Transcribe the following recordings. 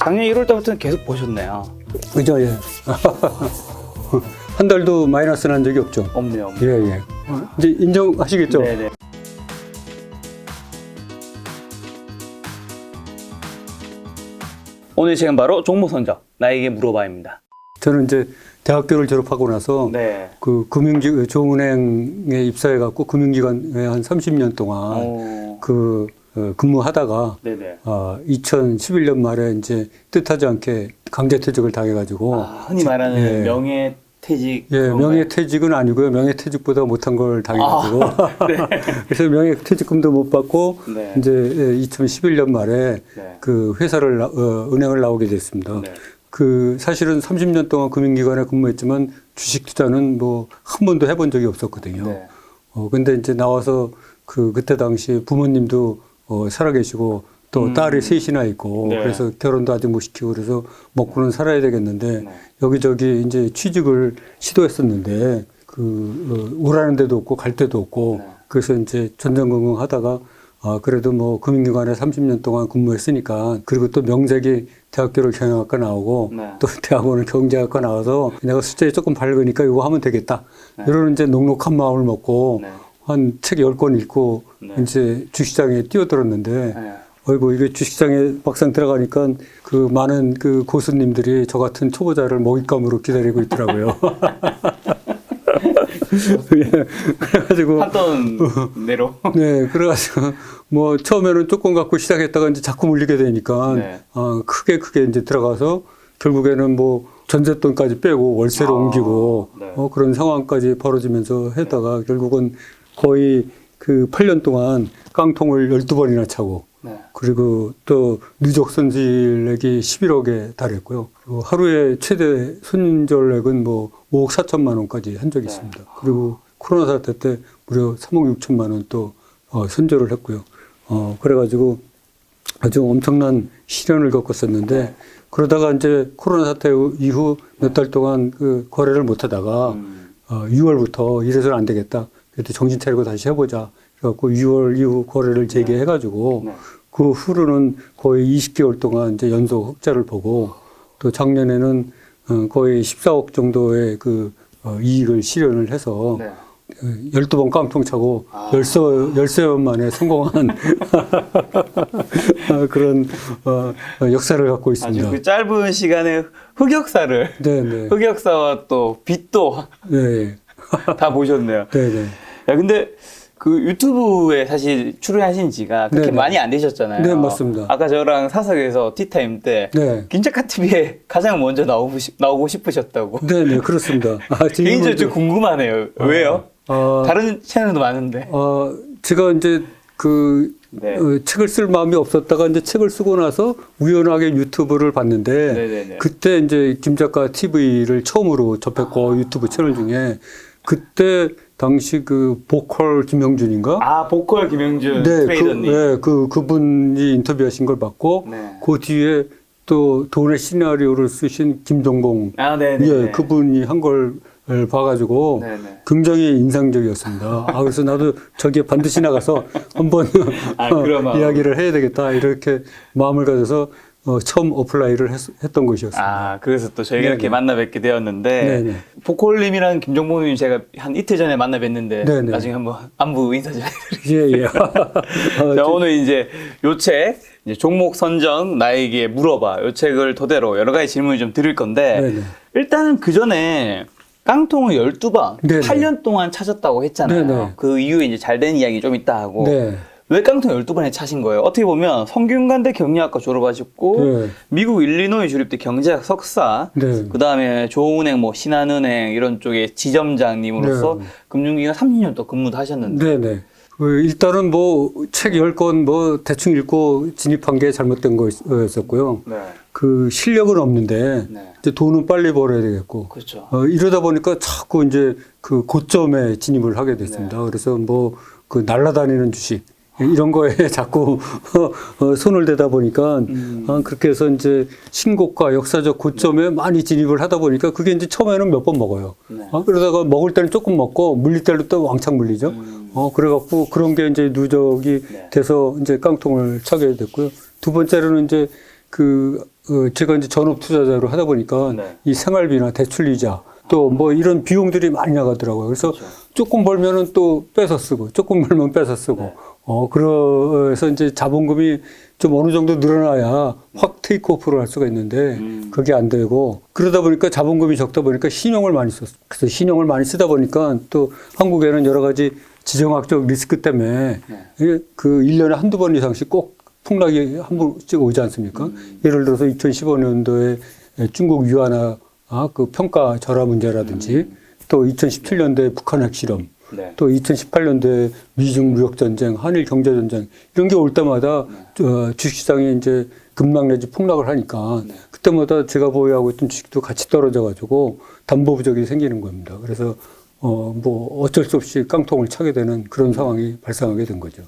작년 1월 달부터는 계속 보셨네요. 그죠, 예. 한 달도 마이너스 난 적이 없죠. 없네요. 예, 예. 이제 인정하시겠죠? 네네. 오늘 시간 바로 종목 선정 나에게 물어봐입니다. 저는 이제 대학교를 졸업하고 나서 네. 그 조은행에 입사해갖고 금융기관에 한 30년 동안 근무하다가 네네. 2011년 말에 이제 뜻하지 않게 강제퇴직을 당해가지고 흔히 말하는 예. 명예퇴직. 예, 명예퇴직은 아니고요. 명예퇴직보다 못한 걸 당해가지고 네. 그래서 명예퇴직금도 못 받고 네. 이제 2011년 말에 네. 그 회사를 은행을 나오게 됐습니다. 네. 그 사실은 30년 동안 금융기관에 근무했지만 주식 투자는 뭐 한 번도 해본 적이 없었거든요. 네. 근데 이제 나와서 그때 당시 부모님도 살아계시고 또 딸이 셋이나 있고 네. 그래서 결혼도 아직 못 시키고 그래서 먹고는 살아야 되겠는데 네. 여기저기 이제 취직을 시도했었는데 오라는 데도 없고 갈 데도 없고 네. 그래서 이제 전전긍긍 하다가 그래도 뭐 금융기관에 30년 동안 근무했으니까 그리고 또 명색이 대학교를 경영학과 나오고 네. 또 대학원을 경제학과 나와서 내가 숫자에 조금 밝으니까 이거 하면 되겠다. 네. 이런 이제 녹록한 마음을 먹고 네. 한 책 10권 읽고 네. 이제 주식시장에 뛰어들었는데 네. 어이구 이게 주식시장에 막상 들어가니까 그 많은 그 고수님들이 저 같은 초보자를 먹잇감으로 기다리고 있더라고요. 예, 그래가지고 한돈 내로. 네, 그래가지고 뭐 처음에는 조금 갖고 시작했다가 이제 자꾸 물리게 되니까 네. 크게 이제 들어가서 결국에는 뭐 전세돈까지 빼고 월세로 옮기고 네. 그런 상황까지 벌어지면서 했다가 결국은 거의 그 8년 동안 깡통을 12번이나 차고 네. 그리고 또 누적 손실액이 11억에 달했고요. 그리고 하루에 최대 손절액은 뭐 5억 4천만 원까지 한 적이 있습니다. 그리고 코로나 사태 때 무려 3억 6천만 원 또 손절을 했고요. 그래가지고 아주 엄청난 시련을 겪었었는데 그러다가 이제 코로나 사태 이후 몇 달 동안 그 거래를 못 하다가 6월부터 이래서는 안 되겠다. 그래도 정신 차리고 다시 해보자. 그래갖고 6월 이후 거래를 재개해가지고 네. 그 후로는 거의 20개월 동안 이제 연속 흑자를 보고 또 작년에는 거의 14억 정도의 그 이익을 실현을 해서 네. 12번 깡통 차고 13번 만에 성공한 그런 역사를 갖고 있습니다. 아주 그 짧은 시간에 흑역사를 네네. 흑역사와 또 빚도 네. 다 보셨네요. 네네. 야, 근데 그 유튜브에 사실 출연하신 지가 그렇게 네네. 많이 안 되셨잖아요. 네, 맞습니다. 아까 저랑 사석에서 티타임 때 네. 김작가 TV에 가장 먼저 나오고 싶으셨다고. 네네, 그렇습니다. 개인적으로 좀 궁금하네요. 왜요? 다른 채널도 많은데. 제가 이제 네. 책을 쓸 마음이 없었다가 이제 책을 쓰고 나서 우연하게 유튜브를 봤는데 네네네. 그때 이제 김작가 TV를 처음으로 접했고 유튜브 채널 중에 그때 당시 그 보컬 김영준인가? 보컬 김영준 네, 트레이더님. 그분이 인터뷰하신 걸 봤고 네. 그 뒤에 또 돈의 시나리오를 쓰신 김동봉 네네. 예, 그분이 한 걸 봐가지고 네네. 굉장히 인상적이었습니다. 그래서 나도 저기에 반드시 나가서 한번 그런 마음. 이야기를 해야 되겠다 이렇게 마음을 가져서 처음 어플라이를 했던 것이었습니다. 그래서 또 저희가 이렇게 네네. 만나 뵙게 되었는데 네네. 보컬님이랑 김종봉님 제가 한 이틀 전에 만나 뵀는데 네네. 나중에 한번 안부 인사 좀 해드릴게요. 예. 자, 오늘 이제 요 책 종목 선정 나에게 물어봐 요 책을 토대로 여러 가지 질문을 좀 드릴 건데 네네. 일단은 그 전에 깡통을 12번 네네. 8년 동안 찾았다고 했잖아요. 네네. 그 이후에 이제 잘 된 이야기 좀 있다 하고 네. 왜 깡통 12번에 차신 거예요? 어떻게 보면 성균관대 경리학과 졸업하셨고 네. 미국 일리노이 주립대 경제학 석사 네. 그다음에 조은행 신한은행 이런 쪽에 지점장님으로서 네. 금융기관 30년 또 근무도 하셨는데 네네. 일단은 뭐 책 10권 대충 읽고 진입한 게 잘못된 거였었고요. 네. 그 실력은 없는데 네. 이제 돈은 빨리 벌어야 되겠고 그렇죠. 이러다 보니까 자꾸 이제 그 고점에 진입을 하게 됐습니다. 그래서 뭐 그 날아다니는 주식 이런 거에 자꾸 손을 대다 보니까 그렇게 해서 이제 신고가 역사적 고점에 많이 진입을 하다 보니까 그게 이제 처음에는 몇 번 먹어요. 네. 그러다가 먹을 때는 조금 먹고 물릴 때는 또 왕창 물리죠. 그래갖고 그런 게 이제 누적이 네. 돼서 이제 깡통을 차게 됐고요. 두 번째로는 이제 그 제가 이제 전업 투자자로 하다 보니까 네. 이 생활비나 대출 이자 또 뭐 이런 비용들이 많이 나가더라고요. 그래서 그렇죠. 조금 벌면은 또 뺏어 쓰고 조금 벌면 뺏어 쓰고 네. 그래서 이제 자본금이 좀 어느 정도 늘어나야 확 테이크오프를 할 수가 있는데 그게 안 되고 그러다 보니까 자본금이 적다 보니까 신용을 많이 썼어요. 그래서 신용을 많이 쓰다 보니까 또 한국에는 여러 가지 지정학적 리스크 때문에 이게 그 1년에 한두 번 이상씩 꼭 풍락이 한 번씩 오지 않습니까? 예를 들어서 2015년도에 중국 위안화 그 평가 절하 문제라든지 또 2017년도에 북한 핵실험 네. 또 2018년도에 미중 무역 전쟁, 한일 경제 전쟁 이런 게 올 때마다 주식시장이 이제 급락 내지 폭락을 하니까 그때마다 제가 보유하고 있던 주식도 같이 떨어져 가지고 담보 부족이 생기는 겁니다. 그래서 뭐 어쩔 수 없이 깡통을 차게 되는 그런 상황이 발생하게 된 거죠.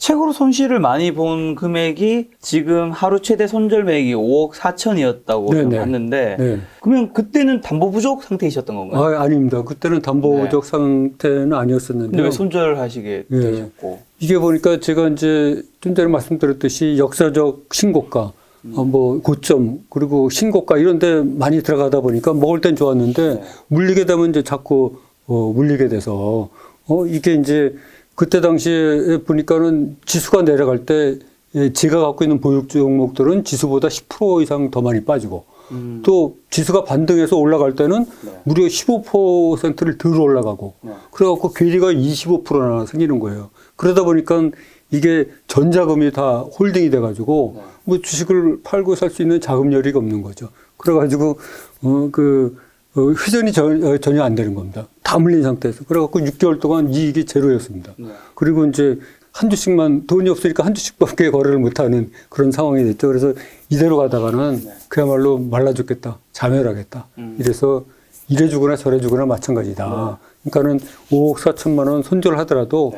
최고로 손실을 많이 본 금액이 지금 하루 최대 손절 매액이 5억 4천이었다고 네네. 봤는데 네. 그러면 그때는 담보 부족 상태이셨던 건가요? 아닙니다. 그때는 담보 부족 상태는 근데 아니었었는데요. 왜 손절하시게 예. 되셨고? 이게 보니까 제가 이제 좀 전에 말씀드렸듯이 역사적 신고가, 뭐 고점 그리고 신고가 이런 데 많이 들어가다 보니까 먹을 땐 좋았는데 물리게 되면 이제 자꾸 물리게 돼서 이게 이제 그때 당시에 보니까는 지수가 내려갈 때 제가 갖고 있는 보유 종목들은 지수보다 10% 이상 더 많이 빠지고 또 지수가 반등해서 올라갈 때는 무려 15%를 덜 올라가고 그래갖고 괴리가 25%나 생기는 거예요. 그러다 보니까 이게 전자금이 다 홀딩이 돼가지고 뭐 주식을 팔고 살 수 있는 자금 여력이 없는 거죠. 그래가지고 회전이 전혀 안 되는 겁니다. 다 물린 상태에서. 그래갖고 6개월 동안 이익이 제로였습니다. 그리고 이제 한 주씩만 돈이 없으니까 한 주씩밖에 거래를 못하는 그런 상황이 됐죠. 그래서 이대로 가다가는 그야말로 말라 죽겠다, 자멸하겠다. 이래서 이래 주거나 저래 주거나 마찬가지다. 그러니까는 5억 4천만 원 손절하더라도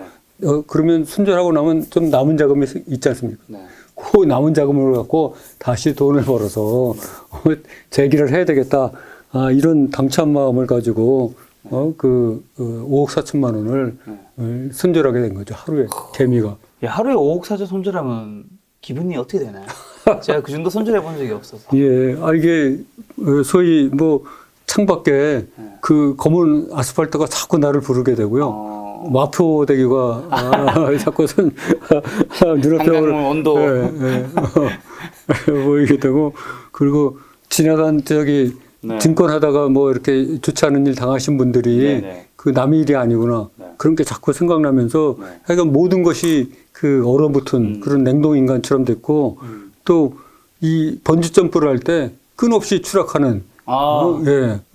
그러면 손절하고 나면 좀 남은 자금이 있지 않습니까? 그 남은 자금을 갖고 다시 돈을 벌어서 재기를 해야 되겠다. 이런 당찬 마음을 가지고 5억 4천만 원을 손절하게 된 거죠. 하루에 개미가. 하루에 5억 4천 손절하면 기분이 어떻게 되나요? 제가 그 정도 손절해 본 적이 없어서. 예, 이게 소위 뭐 창밖에 그 검은 아스팔트가 자꾸 나를 부르게 되고요. 마포대교가 자꾸 눈앞에 한강물 온도 보이게 되고 그리고 지나간 증권하다가 뭐 이렇게 좋지 않은 일 당하신 분들이 그 남의 일이 아니구나. 그런 게 자꾸 생각나면서 하여간 모든 것이 그 얼어붙은 그런 냉동인간처럼 됐고 또 이 번지 점프를 할 때 끝없이 추락하는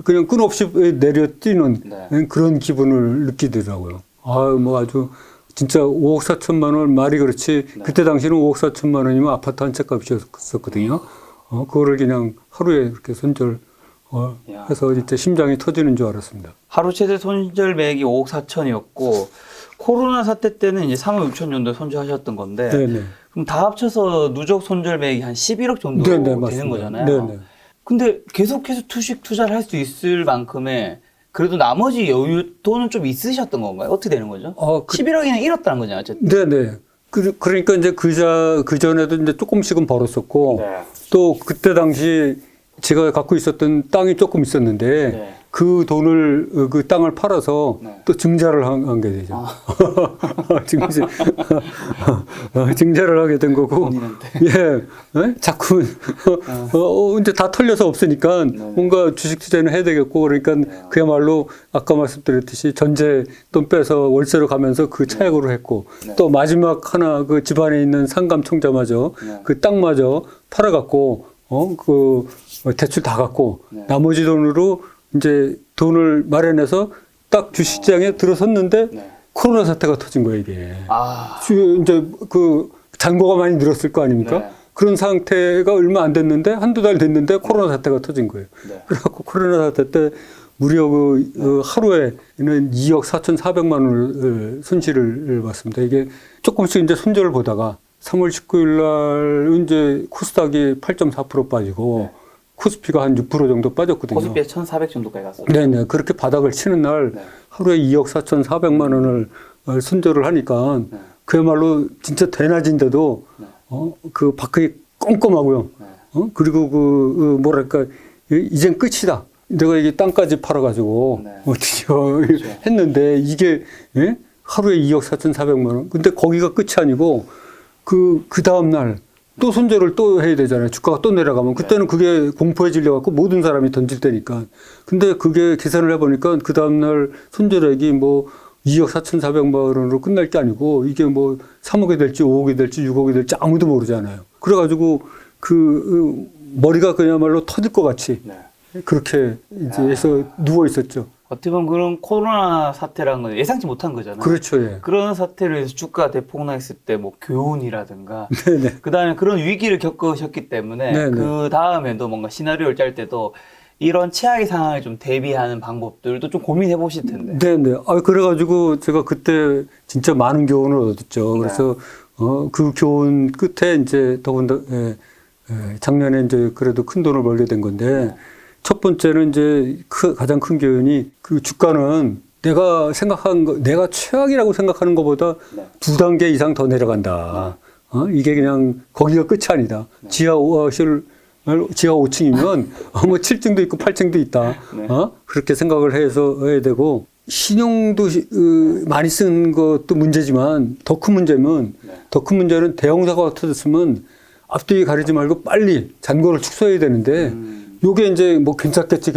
그냥 끝없이 내려 뛰는 그런 기분을 느끼더라고요. 뭐 아주 진짜 5억 4천만 원 말이 그렇지 그때 당시는 5억 4천만 원이면 아파트 한 채 값이었거든요. 그거를 그냥 하루에 이렇게 손절 해서 진짜 심장이 터지는 줄 알았습니다. 하루 최대 손절 매액이 5억 4천이었고 코로나 사태 때는 이제 3억 6천 정도 손절하셨던 건데 그럼 다 합쳐서 누적 손절 매액이 한 11억 정도 되는 맞습니다. 거잖아요. 근데 계속해서 투자를 할 수 있을 만큼의 그래도 나머지 여유 돈은 좀 있으셨던 건가요? 어떻게 되는 거죠? 11억이나 잃었다는 거잖아요, 어쨌든. 네네. 그러니까 이제 그 전에도 이제 조금씩은 벌었었고 또 그때 당시 제가 갖고 있었던 땅이 조금 있었는데 그 돈을 그 땅을 팔아서 또 증자를 한 게 되죠. 증자를 하게 된 거고. 자꾸 이제 다 털려서 없으니까 뭔가 주식 투자는 해야 되겠고 그러니까 그야말로 아까 말씀드렸듯이 전세 돈 빼서 월세로 가면서 그 차액으로 했고 또 마지막 하나 그 집안에 있는 상감총자마저 그 땅마저 팔아갖고 그 대출 다 갚고 나머지 돈으로 이제 돈을 마련해서 딱 주식시장에 들어섰는데 코로나 사태가 터진 거예요, 이게. 이제 그 잔고가 많이 늘었을 거 아닙니까? 그런 상태가 얼마 안 됐는데 한두 달 됐는데 코로나 사태가 터진 거예요. 그래갖고 코로나 사태 때 무려 하루에는 2억 4,400만 원을 손실을 봤습니다. 이게 조금씩 이제 손절을 보다가 3월 19일 날 이제 코스닥이 8.4% 빠지고 코스피가 한 6% 정도 빠졌거든요. 코스피에 1,400 정도까지 갔어요. 네네. 그렇게 바닥을 치는 날 하루에 2억 4,400만 원을 손절을 하니까 그야말로 진짜 대낮인데도 그 밖이 껌껌하고요. 그리고 뭐랄까, 이젠 끝이다. 내가 이게 땅까지 팔아가지고, 드디어 그렇죠. 했는데, 이게, 예? 하루에 2억 4,400만 원. 근데 거기가 끝이 아니고, 그 다음날, 또 손절을 또 해야 되잖아요. 주가가 또 내려가면. 그때는 그게 공포에 질려갖고 모든 사람이 던질 때니까. 근데 그게 계산을 해보니까 그 다음날 손절액이 뭐 2억 4,400만 원으로 끝날 게 아니고 이게 뭐 3억이 될지 5억이 될지 6억이 될지 아무도 모르잖아요. 그래가지고 머리가 그야말로 터질 것 같이 그렇게 이제 해서 누워 있었죠. 어떻게 보면 그런 코로나 사태라는 건 예상치 못한 거잖아요. 그렇죠. 예. 그런 사태를 해서 주가가 대폭락했을 때 뭐 교훈이라든가 네네. 그다음에 그런 위기를 겪으셨기 때문에 네네. 그 다음에도 뭔가 시나리오를 짤 때도 이런 최악의 상황을 좀 대비하는 방법들도 좀 고민해 보실 텐데. 네네. 그래가지고 제가 그때 진짜 많은 교훈을 얻었죠. 그래서 그 교훈 끝에 이제 더군다나 작년에 이제 그래도 큰 돈을 벌게 된 건데 첫 번째는 이제 가장 큰 교훈이 그 주가는 내가 생각한 거, 내가 최악이라고 생각하는 것보다 두 단계 이상 더 내려간다. 이게 그냥 거기가 끝이 아니다. 지하 5층이면 뭐 7층도 있고 8층도 있다. 그렇게 생각을 해서 해야 되고 신용도 많이 쓴 것도 문제지만 더 큰 문제는 대형 사고가 터졌으면 앞뒤 가리지 말고 빨리 잔고를 축소해야 되는데 요게 이제 뭐 괜찮겠지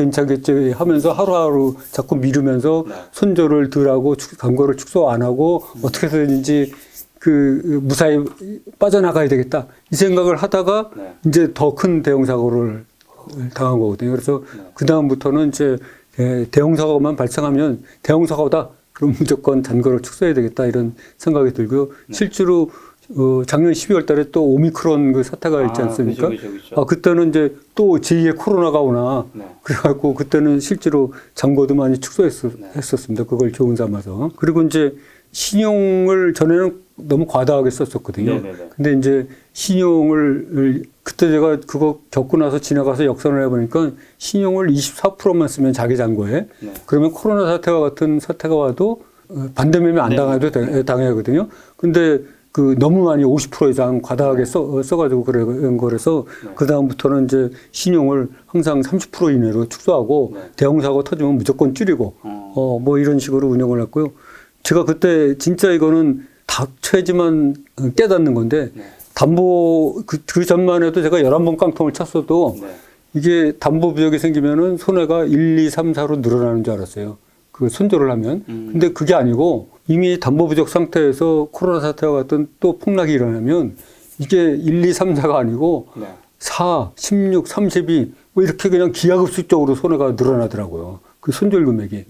하면서 하루하루 자꾸 미루면서 손절을 덜 하고 잔고를 축소 안 하고 어떻게 해서든지 무사히 빠져나가야 되겠다. 이 생각을 하다가 이제 더 큰 대형 사고를 당한 거거든요. 그래서 그다음부터는 이제 대형 사고만 발생하면 대형 사고다. 그럼 무조건 잔고를 축소해야 되겠다. 이런 생각이 들고요. 실제로 작년 12월 달에 또 오미크론 그 사태가 있지 않습니까? 그렇죠. 그때는 이제 또 제2의 코로나가 오나. 그래갖고 그때는 실제로 잔고도 많이 축소했었습니다. 그걸 교훈 삼아서. 그리고 이제 신용을 전에는 너무 과다하게 썼었거든요. 근데 이제 신용을 그때 제가 그거 겪고 나서 지나가서 역산을 해보니까 신용을 24%만 쓰면 자기 잔고에 그러면 코로나 사태와 같은 사태가 와도 반대매매 안 당해도 당하거든요. 근데 너무 많이 50% 이상 과다하게 써가지고 그런 거라서 그다음부터는 이제 신용을 항상 30% 이내로 축소하고 대형 사고 터지면 무조건 줄이고 뭐 이런 식으로 운영을 했고요. 제가 그때 진짜 이거는 닥쳐야지만 깨닫는 건데 담보 그 전만 해도 제가 11번 깡통을 찼어도 이게 담보 부족이 생기면은 손해가 1, 2, 3, 4로 늘어나는 줄 알았어요. 그 손절을 하면. 근데 그게 아니고 이미 담보 부족 상태에서 코로나 사태와 같은 또 폭락이 일어나면 이게 1, 2, 3, 4가 아니고 4, 16, 32 뭐 이렇게 그냥 기하급수적으로 손해가 늘어나더라고요. 그 손절 금액이.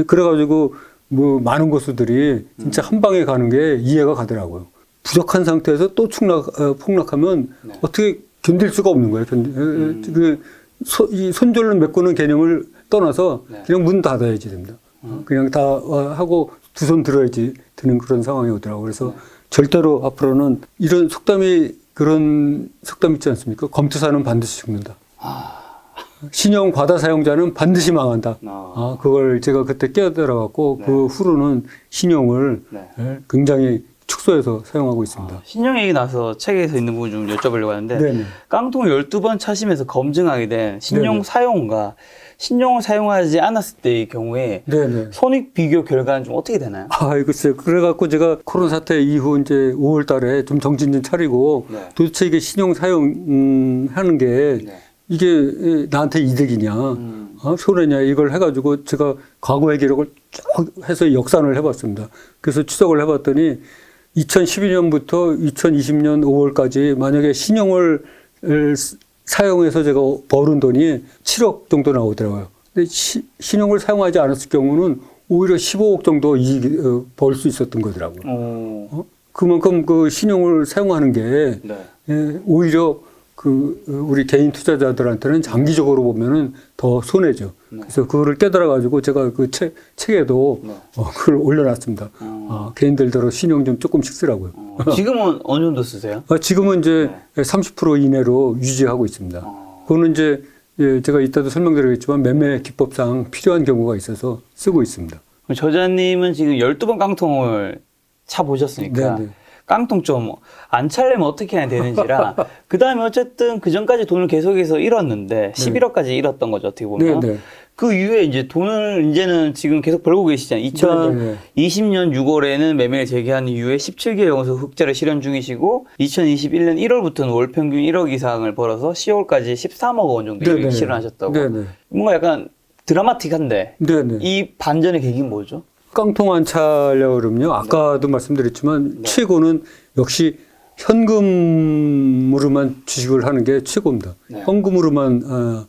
그래가지고 뭐 많은 고수들이 진짜 한 방에 가는 게 이해가 가더라고요. 부족한 상태에서 또 폭락하면 어떻게 견딜 수가 없는 거예요. 이 손절로 메꾸는 개념을 떠나서 그냥 문 닫아야지 됩니다. 그냥 다 하고 두 손 들어야지 되는 그런 상황이 오더라고요. 그래서 절대로 앞으로는 이런 그런 속담 있지 않습니까? 검투사는 반드시 죽는다. 신용 과다 사용자는 반드시 망한다. 그걸 제가 그때 깨달아갖고 그 후로는 신용을 굉장히 축소해서 사용하고 있습니다. 신용 얘기 나서 책에서 있는 부분 좀 여쭤보려고 하는데 깡통을 12번 차시면서 검증하게 된 신용 사용과 신용을 사용하지 않았을 때의 경우에 손익 비교 결과는 좀 어떻게 되나요? 글쎄요. 그래갖고 제가 코로나 사태 이후 이제 5월 달에 좀 정신 좀 차리고 도대체 이게 신용 사용하는 게 이게 나한테 이득이냐, 손해냐, 이걸 해가지고 제가 과거의 기록을 쭉 해서 역산을 해봤습니다. 그래서 추적을 해봤더니 2012년부터 2020년 5월까지 만약에 신용을 사용해서 제가 버는 돈이 7억 정도 나오더라고요. 근데 신용을 사용하지 않았을 경우는 오히려 15억 정도 이익 벌 수 있었던 거더라고요. 그만큼 그 신용을 사용하는 게 오히려 우리 개인 투자자들한테는 장기적으로 보면은 더 손해죠. 그래서 그거를 깨달아가지고 제가 그 책에도 그걸 올려놨습니다. 개인들대로 신용 좀 조금씩 쓰라고요. 지금은 어느 정도 쓰세요? 지금은 이제 30% 이내로 유지하고 있습니다. 그거는 이제 제가 이따도 설명드리겠지만 매매 기법상 필요한 경우가 있어서 쓰고 있습니다. 저자님은 지금 12번 깡통을 차 보셨으니까 깡통 좀 안 찰려면 어떻게 해야 되는지라 그 다음에 어쨌든 그 전까지 돈을 계속해서 잃었는데 11억까지 잃었던 거죠 어떻게 보면. 네. 그 이후에 이제 돈을 이제는 지금 계속 벌고 계시잖아요. 2020년 6월에는 매매를 재개한 이후에 17개월 연속 흑자를 실현 중이시고 2021년 1월부터는 월 평균 1억 이상을 벌어서 10월까지 13억 원 정도 이익을 실현하셨다고. 뭔가 약간 드라마틱한데 이 반전의 계기는 뭐죠? 깡통 안 차려고 그러면요. 아까도 말씀드렸지만 최고는 역시 현금으로만 주식을 하는 게 최고입니다. 현금으로만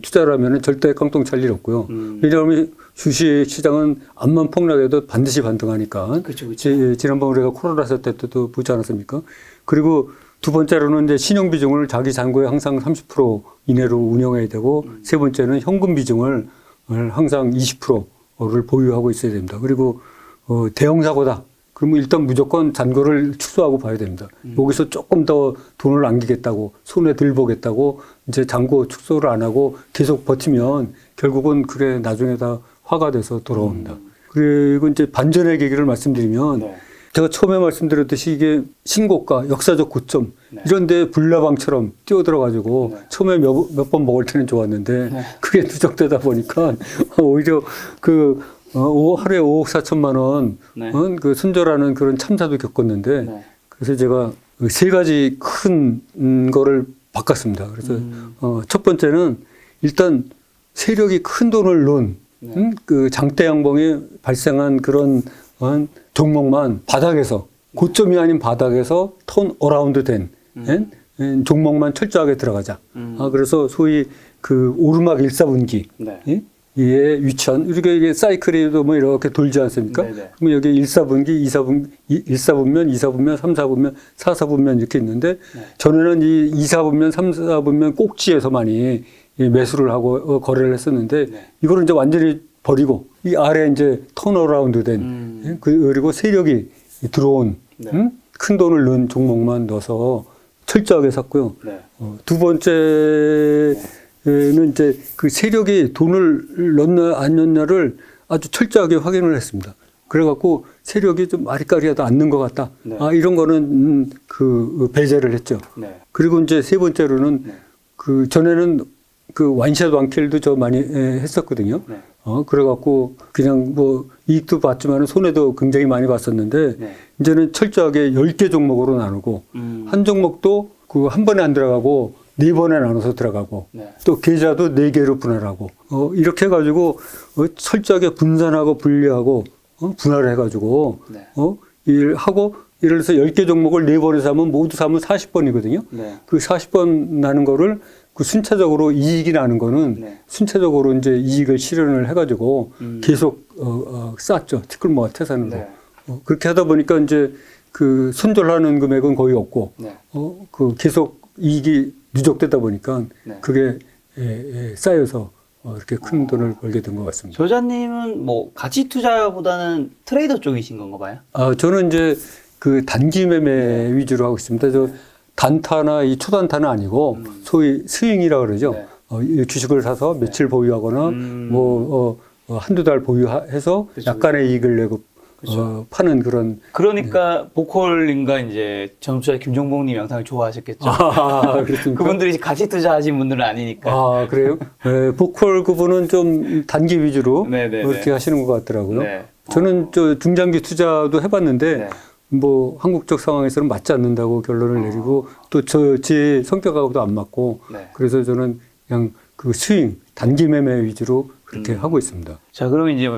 투자를 하면 절대 깡통 찰 일 없고요. 왜냐하면 주식 시장은 암만 폭락해도 반드시 반등하니까. 그쵸. 지난번 우리가 코로나 사태 때도 보지 않았습니까? 그리고 두 번째로는 이제 신용 비중을 자기 잔고에 항상 30% 이내로 운영해야 되고 세 번째는 현금 비중을 항상 20%를 보유하고 있어야 됩니다. 그리고 대형 사고다. 그러면 일단 무조건 잔고를 축소하고 봐야 됩니다. 여기서 조금 더 돈을 남기겠다고 손에 들 보겠다고 이제 잔고 축소를 안 하고 계속 버티면 결국은 그게 나중에 다 화가 돼서 돌아옵니다. 그리고 이제 반전의 계기를 말씀드리면 제가 처음에 말씀드렸듯이 이게 신고가, 역사적 고점 이런 데 불나방처럼 뛰어들어가지고 처음에 몇 번 먹을 때는 좋았는데 그게 누적되다 보니까 오히려 하루에 5억 4천만 원, 그 손절하는 그런 참사도 겪었는데, 그래서 제가 세 가지 큰 거를 바꿨습니다. 그래서, 첫 번째는 일단 세력이 큰 돈을 넣은, 그 장대 양봉이 발생한 그런 종목만 바닥에서, 고점이 아닌 바닥에서 턴 어라운드 된, 종목만 철저하게 들어가자. 그래서 소위 그 오르막 1사분기. 예, 위치한, 이게 사이클이도 뭐 이렇게 돌지 않습니까? 그러면 여기 1사분기, 1사분면, 2사분면, 3사분면, 4사분면 이렇게 있는데, 전에는 이 2사분면, 3사분면 꼭지에서 많이 매수를 하고 거래를 했었는데, 이거를 이제 완전히 버리고, 이 아래 이제 턴어라운드 된, 그리고 세력이 들어온, 큰 돈을 넣은 종목만 넣어서 철저하게 샀고요. 두 번째, 는 이제 그 세력이 돈을 넣나 안 넣냐를 아주 철저하게 확인을 했습니다. 그래갖고 세력이 좀 아리까리하다 않는 것 같다. 이런 거는 그 배제를 했죠. 그리고 이제 세 번째로는 그 전에는 그 완샷 완킬도 저 많이 했었거든요. 그래갖고 그냥 뭐 이익도 봤지만 손해도 굉장히 많이 봤었는데 이제는 철저하게 10개 종목으로 나누고 한 종목도 그 한 번에 안 들어가고 4번에 나눠서 들어가고 또 계좌도 4개로 분할하고 이렇게 해가지고 철저하게 분산하고 분리하고 분할을 해가지고 일하고 예를 들어서 10개 종목을 4번에 사면 모두 사면 40번이거든요. 그 40번 나는 거를 그 순차적으로 이익이 나는 거는 순차적으로 이제 이익을 실현을 해가지고 계속 쌓았죠. 티끌모아 태산으로. 그렇게 하다 보니까 이제 그 손절하는 금액은 거의 없고 그 계속 이익이 누적되다 보니까 그게 쌓여서 이렇게 큰 돈을 벌게 된 것 같습니다. 저자님은 뭐 가치 투자보다는 트레이더 쪽이신 건가 봐요? 저는 이제 그 단기 매매 위주로 하고 있습니다. 저 단타나 이 초단타는 아니고 소위 스윙이라고 그러죠. 주식을 사서 며칠 보유하거나 뭐 한두 달 보유해서 약간의 이익을 내고 파는 그런. 그러니까 보컬님과 이제 전투자 김종봉님 영상을 좋아하셨겠죠. 그렇습니까? 그분들이 같이 투자하신 분들은 아니니까. 그래요? 네, 보컬 그분은 좀 단기 위주로 그렇게 하시는 것 같더라고요. 저는 저 중장기 투자도 해봤는데 뭐 한국적 상황에서는 맞지 않는다고 결론을 내리고 또 제 성격하고도 안 맞고 그래서 저는 그냥 그 스윙 단기 매매 위주로 그렇게 하고 있습니다. 자, 그러면 이제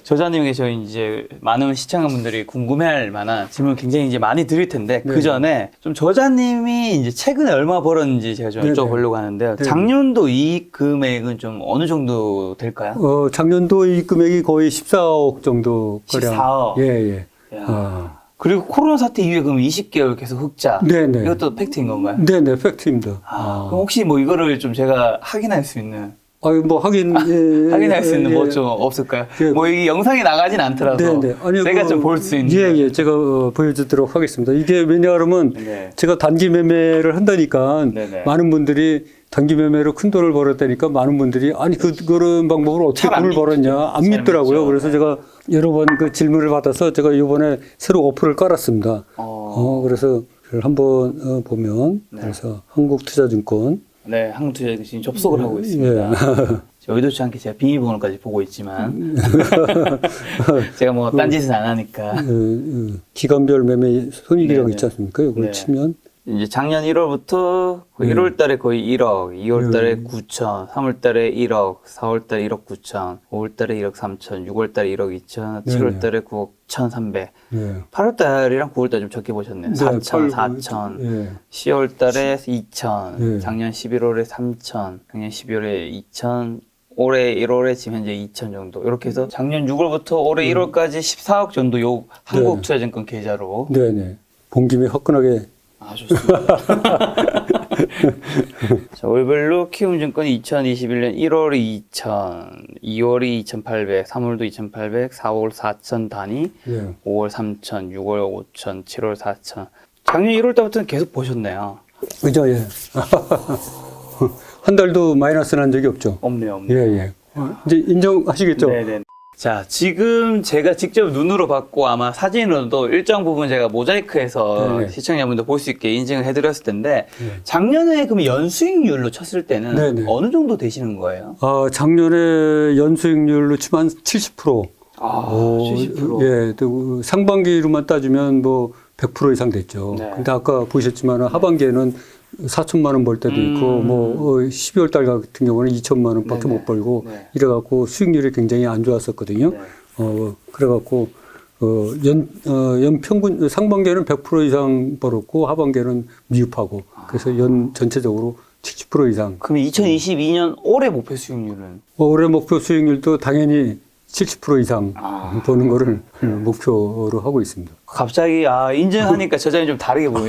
저자님에게 이제 많은 시청자분들이 궁금해할 만한 질문 굉장히 이제 많이 드릴 텐데 그 전에 좀 저자님이 이제 최근에 얼마 벌었는지 제가 좀 여쭤보려고 하는데요. 작년도 이익 금액은 좀 어느 정도 될까요? 작년도 이익 금액이 거의 14억 정도 거량. 14억. 예. 그리고 코로나 사태 이후에 그럼 20개월 계속 흑자. 이것도 팩트인 건가요? 네네, 팩트입니다. 그럼 혹시 뭐 이거를 좀 제가 확인할 수 있는 아유, 뭐, 하긴, 예, 확인할 수 있는 예, 뭐 좀 없을까요? 예. 뭐 이 영상이 나가진 않더라도 네, 네. 아니, 제가 좀 볼 수 있는. 예, 예. 제가 보여주도록 하겠습니다. 이게 왜냐 그러면 네. 제가 단기 매매를 한다니까 네, 네. 많은 분들이 단기 매매로 큰 돈을 벌었다니까 많은 분들이 아니 그런 방법으로 어떻게 잘안 돈을 벌었냐 안 잘 믿더라고요. 믿죠. 그래서 네. 제가 여러 번 그 질문을 받아서 제가 이번에 새로 어플을 깔았습니다. 그래서 그걸 한번 보면 네. 그래서 한국투자증권 네, 한국투자증권 지금 접속을 하고 있습니다. 의도치 않게 제가 비밀번호까지 보고 있지만 제가 뭐 딴짓은 안 하니까. 기간별 매매 손익이라고 네, 있지 않습니까? 이걸 네. 치면 이제 작년 1월부터 1월 달에 거의 1억, 2월 달에 9천, 3월 달에 1억, 4월 달에 1억 9천, 5월 달에 1억 3천, 6월 달에 1억 2천, 7월 달에 9억 1,300. 네. 8월 달이랑 9월 달 좀 적게 보셨네요. 4천, 4천. 예. 10월 달에 2천, 네. 작년 11월에 3천, 작년 12월에 2천, 올해 1월에 지금 현재 2천 정도. 이렇게 해서 작년 6월부터 올해 1월까지 14억 정도 요 한국투자증권 계좌로. 네네. 본 김에 화끈하게. 아, 좋습니다. 자, 월별로 키움증권이 2021년 1월이 2천, 2월이 2,800, 3월도 2,800, 4월 4천 단위, 예. 5월 3천, 6월 5천, 7월 4천. 작년 1월 달부터는 계속 보셨네요. 그죠, 예. 한 달도 마이너스 난 적이 없죠. 없네요. 예, 예. 이제 인정하시겠죠? 네네. 자, 지금 제가 직접 눈으로 봤고 아마 사진으로도 일정 부분 제가 모자이크해서 네네. 시청자분들 볼 수 있게 인증을 해드렸을 텐데 네. 작년에 그럼 연수익률로 쳤을 때는 네네. 어느 정도 되시는 거예요? 작년에 연수익률로 치면 70%. 아, 어, 70%. 예, 또 상반기로만 따지면 뭐 100% 이상 됐죠. 네. 근데 아까 보셨지만 하반기에는 4천만 원 벌 때도 있고, 12월 달 같은 경우는 2천만 원 밖에 네네. 못 벌고, 네. 이래갖고 수익률이 굉장히 안 좋았었거든요. 네. 그래갖고, 연 평균, 상반기에는 100% 이상 벌었고, 하반기에는 미흡하고, 그래서 연 전체적으로 70% 이상. 그럼 2022년 올해 목표 수익률은? 올해 목표 수익률도 당연히 70% 이상 아. 보는 거를 목표로 하고 있습니다. 갑자기 인증하니까 저자님 좀 다르게 보이네.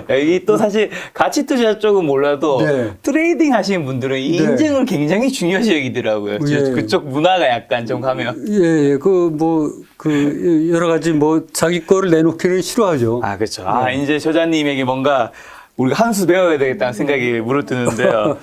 여기 또 사실 가치 투자 쪽은 몰라도 네. 트레이딩 하시는 분들은 이 네. 인증을 굉장히 중요시 여기더라고요. 예. 그쪽 문화가 약간 좀 가면. 예, 예. 여러 가지 자기 거를 내놓기는 싫어하죠. 아, 그렇죠. 이제 저자님에게 뭔가 우리가 한 수 배워야 되겠다는 생각이 물어드는데요.